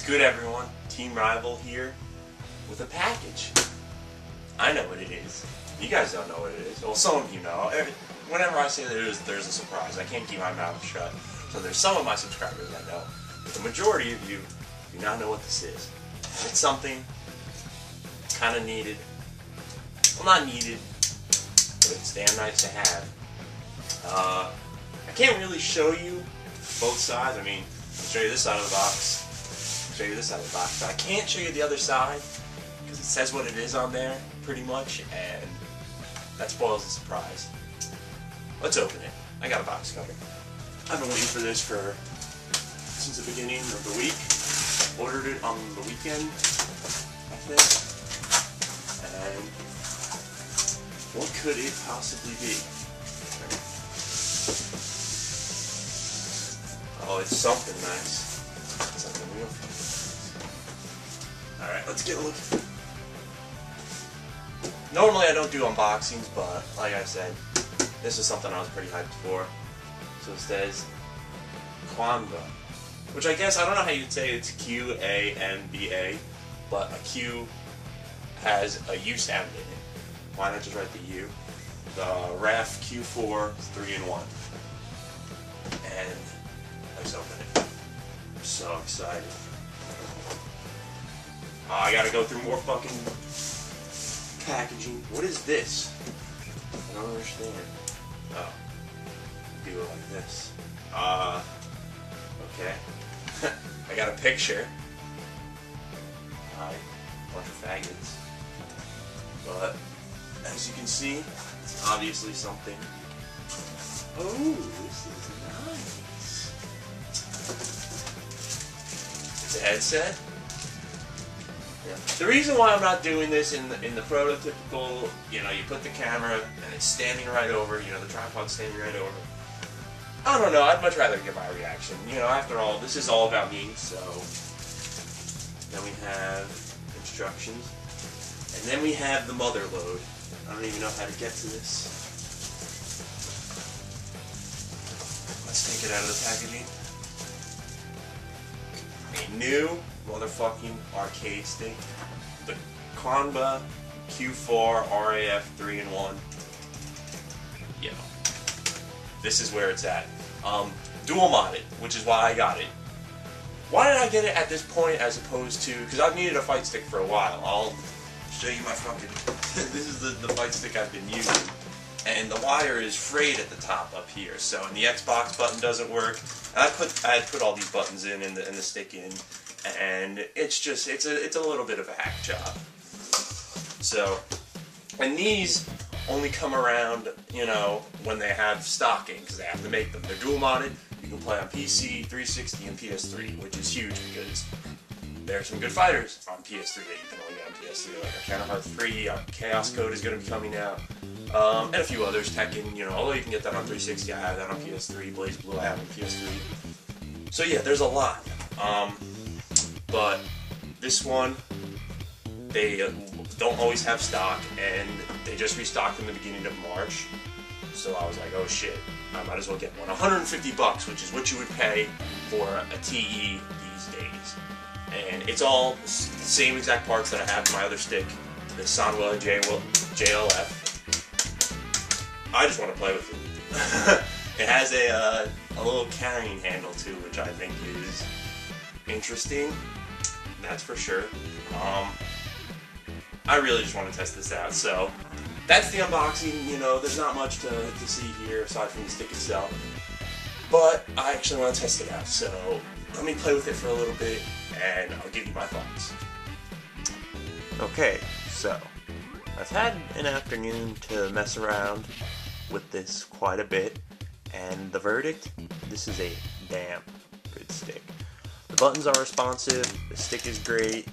good, everyone? Team Rival here with a package. I know what it is. You guys don't know what it is. Well, some of you know. Whenever I say there's a surprise, I can't keep my mouth shut. So there's some of my subscribers I know, but the majority of you do not know what this is. And it's something kind of needed. Well, not needed, but it's damn nice to have. I can't really show you both sides. I mean, I'll show you this side of the box. I'll show you this side of the box, but I can't show you the other side because it says what it is on there, pretty much, and that spoils the surprise. Let's open it. I got a box cover. I've been waiting for this since the beginning of the week. Ordered it on the weekend, I think. And what could it possibly be? Oh, it's something nice. Something real fun. Alright, let's get a look. Normally I don't do unboxings, but like I said, this is something I was pretty hyped for. So it says Quanba, which I guess, I don't know how you'd say it's Q-A-N-B-A, but a Q has a U sound in it. Why not just write the U? The REF Q4 3-in-1. And let's open it. I'm so excited. Oh, I gotta go through more fucking packaging. What is this? I don't understand. Oh. Do it like this. Okay. I got a picture. Hi. Bunch of faggots. But, as you can see, it's obviously something. Oh, this is nice. It's a headset. Yeah. The reason why I'm not doing this in the prototypical, you know, you put the camera and it's standing right over, you know, the tripod's standing right over. I don't know, I'd much rather get my reaction. You know, after all, this is all about me, so. Then we have instructions. And then we have the mother load. I don't even know how to get to this. Let's take it out of the packaging. A new motherfucking arcade stick. The Quanba Q4 RAF 3-in-1. Yeah. This is where it's at. Dual modded, which is why I got it. Why did I get it at this point as opposed to, because I've needed a fight stick for a while. I'll show you my fucking, this is the fight stick I've been using. And the wire is frayed at the top up here, so, and the Xbox button doesn't work. And I had put all these buttons in and the stick in, and it's just, it's a little bit of a hack job. So, and these only come around, you know, when they have stocking, because they have to make them. They're dual modded. You can play on PC, 360, and PS3, which is huge because there are some good fighters on PS3 that you can only get on PS3, like Kingdom Hearts 3, Chaos Code is going to be coming out, and a few others, Tekken, you know, although you can get that on 360, I have that on PS3, BlazBlue I have on PS3. So yeah, there's a lot. But this one, they don't always have stock, and they just restocked in the beginning of March. So I was like, oh shit, I might as well get one. 150 bucks, which is what you would pay for a TE these days. And it's all the same exact parts that I have in my other stick, the Sanwa JLF. I just want to play with it. It has a little carrying handle too, which I think is interesting. That's for sure. I really just want to test this out. So that's the unboxing. You know, there's not much to see here aside from the stick itself. But I actually want to test it out. So let me play with it for a little bit, and I'll give you my thoughts. Okay, so I've had an afternoon to mess around with this quite a bit, and the verdict, this is a damn good stick. The buttons are responsive, the stick is great,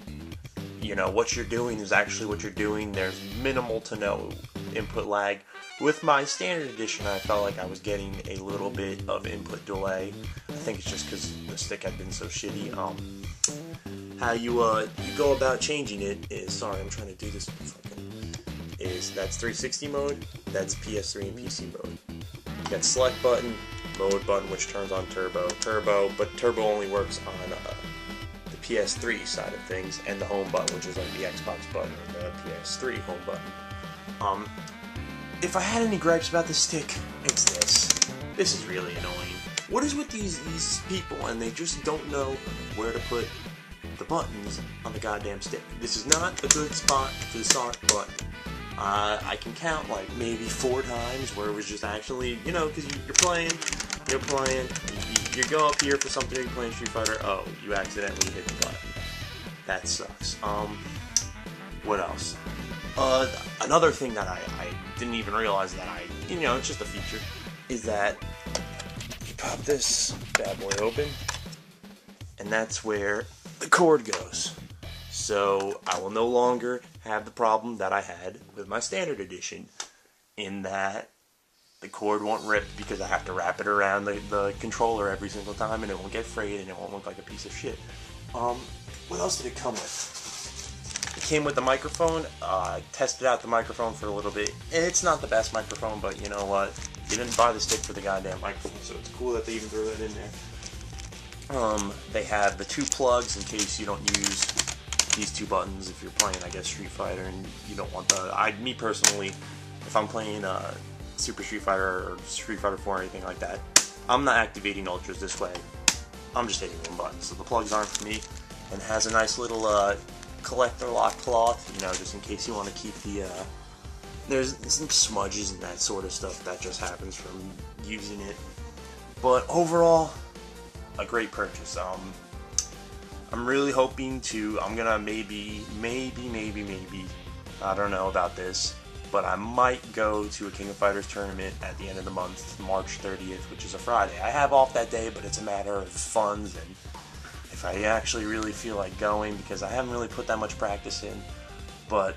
you know, what you're doing is actually what you're doing, there's minimal to no input lag. With my standard edition, I felt like I was getting a little bit of input delay. I think it's just because the stick had been so shitty. How you go about changing it is, sorry, I'm trying to do this that's 360 mode, that's PS3 and PC mode. You got select button, mode button, which turns on turbo, but turbo only works on the PS3 side of things, and the home button, which is like the Xbox button and the PS3 home button. If I had any gripes about the stick, it's this. This is really annoying. What is with these people, and they just don't know where to put the buttons on the goddamn stick? This is not a good spot to start button. I can count like maybe 4 times where it was just actually, you know, because you're playing, you go up here for something, you're playing Street Fighter, oh, you accidentally hit the button. That sucks. What else? Another thing that I didn't even realize that you know, it's just a feature, is that you pop this bad boy open, and that's where the cord goes. So I will no longer have the problem that I had with my standard edition, in that the cord won't rip because I have to wrap it around the controller every single time, and it won't get frayed and it won't look like a piece of shit. What else did it come with? It came with the microphone. I tested out the microphone for a little bit. It's not the best microphone, but you know what? You didn't buy the stick for the goddamn microphone, so it's cool that they even threw that in there. They have the 2 plugs in case you don't use these 2 buttons if you're playing, I guess, Street Fighter, and you don't want me personally, if I'm playing Super Street Fighter or Street Fighter 4 or anything like that, I'm not activating ultras this way. I'm just hitting 1 button, so the plugs aren't for me. And it has a nice little collector lock cloth, you know, just in case you want to keep the there's some smudges and that sort of stuff that just happens from using it. But overall, a great purchase. I'm really hoping to, I'm gonna maybe, I don't know about this, but I might go to a King of Fighters tournament at the end of the month, March 30th, which is a Friday. I have off that day, but it's a matter of funds and if I actually really feel like going, because I haven't really put that much practice in. But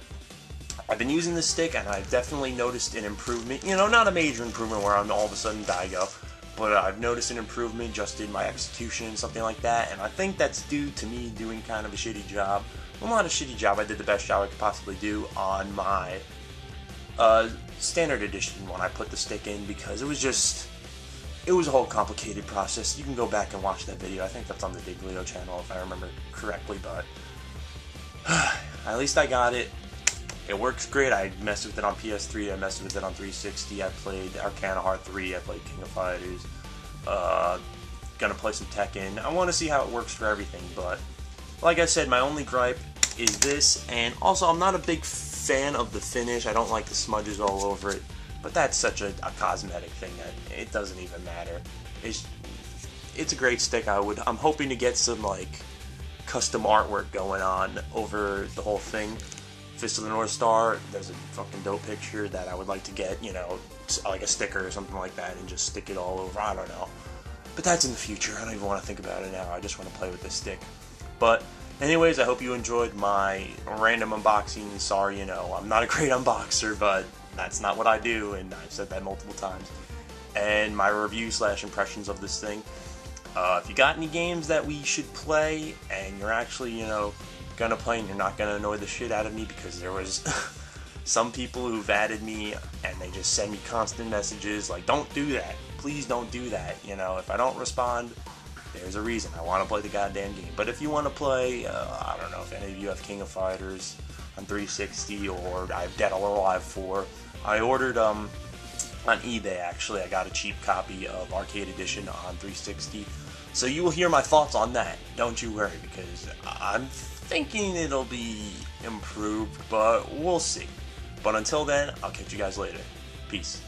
I've been using this stick, and I've definitely noticed an improvement. You know, not a major improvement where I'm all of a sudden Daigo, but I've noticed an improvement just in my execution and something like that, and I think that's due to me doing kind of a shitty job. Well, not a shitty job, I did the best job I could possibly do on my standard edition when I put the stick in, because it was a whole complicated process. You can go back and watch that video. I think that's on the Diglio channel if I remember correctly, but at least I got it. It works great. I messed with it on PS3, I messed with it on 360, I played Arcana Heart 3, I played King of Fighters, gonna play some Tekken. I want to see how it works for everything, but like I said, my only gripe is this, and also I'm not a big fan of the finish. I don't like the smudges all over it, but that's such a cosmetic thing that it doesn't even matter. It's a great stick. I'm hoping to get some like custom artwork going on over the whole thing. Fist of the North Star, there's a fucking dope picture that I would like to get, you know, like a sticker or something like that, and just stick it all over. I don't know. But that's in the future. I don't even want to think about it now. I just want to play with this stick. But anyways, I hope you enjoyed my random unboxing. Sorry, you know, I'm not a great unboxer, but that's not what I do, and I've said that multiple times. And my review / impressions of this thing. If you got any games that we should play, and you're actually, you know, gonna play and you're not gonna annoy the shit out of me, because there was some people who've added me and they just send me constant messages like, don't do that, please don't do that. You know, if I don't respond, there's a reason. I want to play the goddamn game. But if you want to play, I don't know if any of you have King of Fighters on 360 or I have Dead or Alive 4. I ordered on eBay, actually. I got a cheap copy of Arcade Edition on 360. So you will hear my thoughts on that. Don't you worry, because I'm thinking it'll be improved, but we'll see. But until then, I'll catch you guys later. Peace.